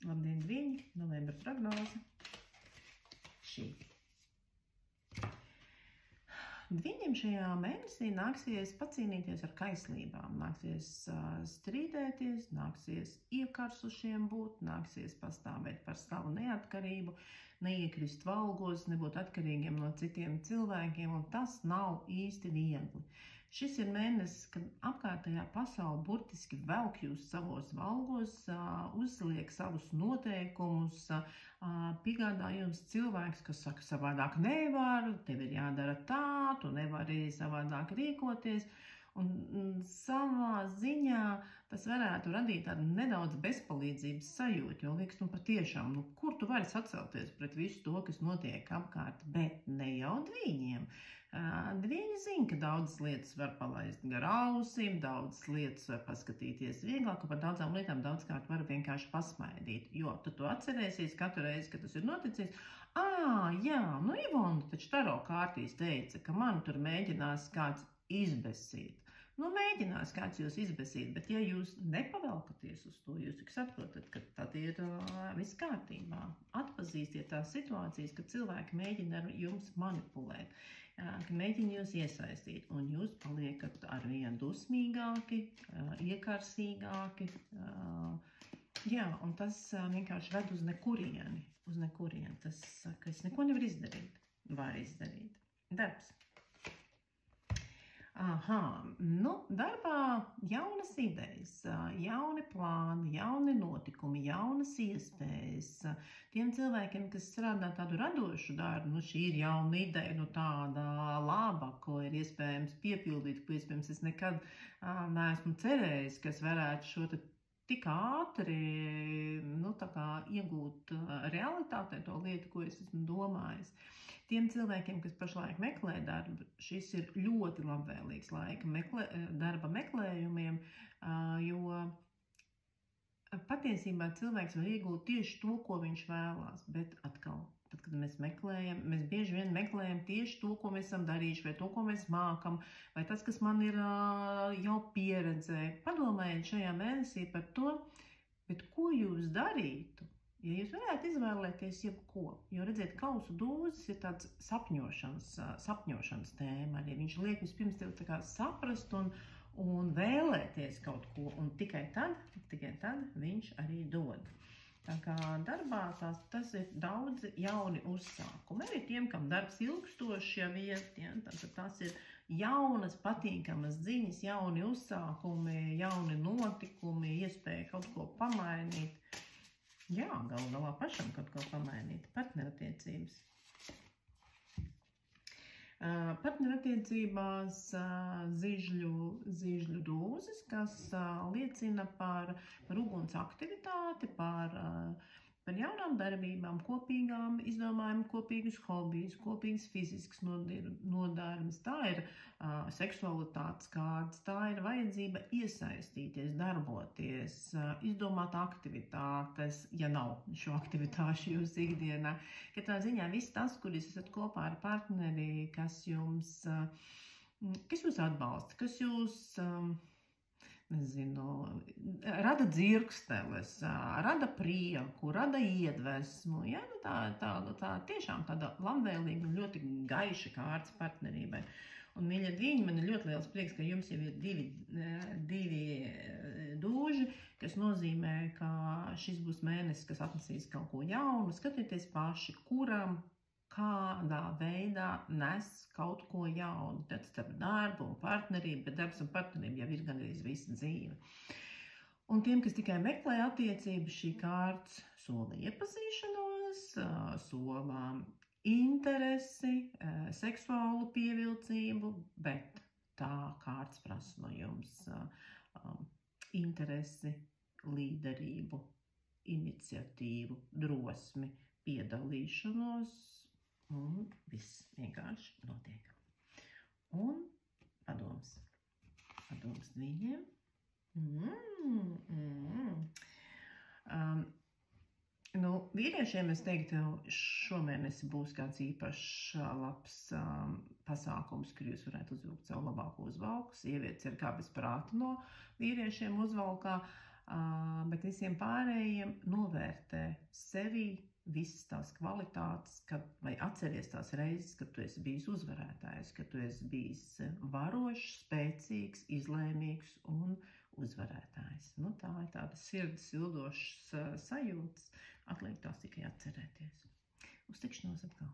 Labdien, Dviņi! Novembra prognoze. Šī. Dviņiem šajā mēnesī nāksies pacīnīties ar kaislībām, nāksies strīdēties, nāksies iekarsušiem būt, nāksies pastāvēt par savu neatkarību, neiekrist valgos, nebūt atkarīgiem no citiem cilvēkiem, un tas nav īsti viegli. Šis ir mēnesis, kad apkārtējā pasaule burtiski velk jūs savos valgos, uzliek savus noteikumus, piegādā jums cilvēks, kas saka savādāk nevar, tev ir jādara tā, tu nevari savādāk rīkoties. Un savā ziņā tas varētu radīt tādu nedaudz bezpalīdzības sajūtu, jo liekas, patiešām, kur tu vari sacelties pret visu to, kas notiek apkārt, bet ne jau Dviņiem. Dviņi zina, ka daudzas lietas var palaist gar ausīm, daudzas lietas var paskatīties vieglāk, un par daudzām lietām daudzkārt var vienkārši pasmaidīt, jo tu to atcerēsies katru reizi, kad tas ir noticis. Jā, Ivona taču taro kārtīs teica, ka man tur mēģinās kāds izbesīt. Mēģinās kāds jūs izbesīt, bet ja jūs nepavelkaties uz to, jūs tik saprotat, ka tad ir viss kārtībā. Atpazīstiet tās situācijas, kad cilvēki mēģina ar jums manipulēt, ka mēģina jūs iesaistīt, un jūs paliekat arvien dusmīgāki, iekarsīgāki. Jā, un tas vienkārši ved uz nekurieni. Tas, ka es neko nevaru izdarīt. Var izdarīt. Darbs. Darbā jaunas idejas, jauni plāni, jauni notikumi, jaunas iespējas. Tiem cilvēkiem, kas strādā tādu radošu darbu, šī ir jauna ideja, tāda laba, ko ir iespējams piepildīt, ko iespējams es nekad neesmu cerējis, ka es varētu šo tik ātri iegūt realitātē to lietu, ko es esmu domājis. Tiem cilvēkiem, kas pašlaik meklē darbu, šis ir ļoti labvēlīgs laika darba meklējumiem, jo patiesībā cilvēks var iegūt tieši to, ko viņš vēlās, bet atkal, tad, kad mēs meklējam, mēs bieži vien meklējam tieši to, ko mēs esam darījuši, vai to, ko mēs mākam, vai tas, kas man ir jau pieredzē. Padomājiet šajā mēnesī par to, bet ko jūs darītu, ja jūs varētu izvēlēties jebko. Jo, redziet, kausu dūzis ir tāds sapņošanas tēma. Arī viņš liek vispirms tev saprast un vēlēties kaut ko, un tikai tad viņš arī dod. Tā kā darbā tas ir daudzi jauni uzsākumi. Arī tiem, kam darbs ilgstoši jau iet, tas ir jaunas, patīkamas ziņas, jauni uzsākumi, jauni notikumi, iespēja kaut ko pamainīt. Jā, galu galā pašam kaut ko pamainīt. Partnerattiecības. Partnerattiecībās zižļu dūzis, kas liecina par uguns aktivitāti, par jaunām darbībām, kopīgām izdomājumiem, kopīgus hobijus, kopīgas fiziskas nodarmes. Tā ir seksualitātes kārtas, tā ir vajadzība iesaistīties, darboties, izdomāt aktivitātes, ja nav šo aktivitāšu jūsu ikdienā. Katrā ziņā viss tas, kur jūs esat kopā ar partneri, kas jūs atbalsta, kas jūs rada dzirksteles, rada prieku, rada iedvesmu. Ja? Tā tiešām tāda labvēlīga un ļoti gaiša kārtas partnerībai. Un, mīļie Dviņi, man ir ļoti liels prieks, ka jums jau ir divi dūži, kas nozīmē, ka šis būs mēnesis, kas atnesīs kaut ko jaunu. Skatieties paši, kuram kādā veidā nes kaut ko jaunu. Tad starp darbu un partnerību, bet darbs un partnerība jau ir gandrīz visa dzīve. Un tiem, kas tikai meklē attiecības, šī kārts sola iepazīšanos, sola interesi, seksuālu pievilcību, bet tā kārts prasa no jums interesi, līderību, iniciatīvu, drosmi, piedalīšanos, un viss vienkārši notiek. Un padoms Dviņiem. Vīriešiem es teiktu, šomēnesi būs kāds īpašs labs pasākums, kur jūs varētu uzvilkt savu labāko uzvalku. Sievietes ir kā bez prāta no vīriešiem uzvalkā, bet visiem pārējiem novērtē sevī visas tās kvalitātes, vai atceries tās reizes, kad tu esi bijis uzvarētājs, kad tu esi bijis varošs, spēcīgs, izlēmīgs un uzvarētājs. Nu, tā ir tāda sirds ildošas sajūtas, atliek tās tikai atcerēties. Uz tikšanos atkal!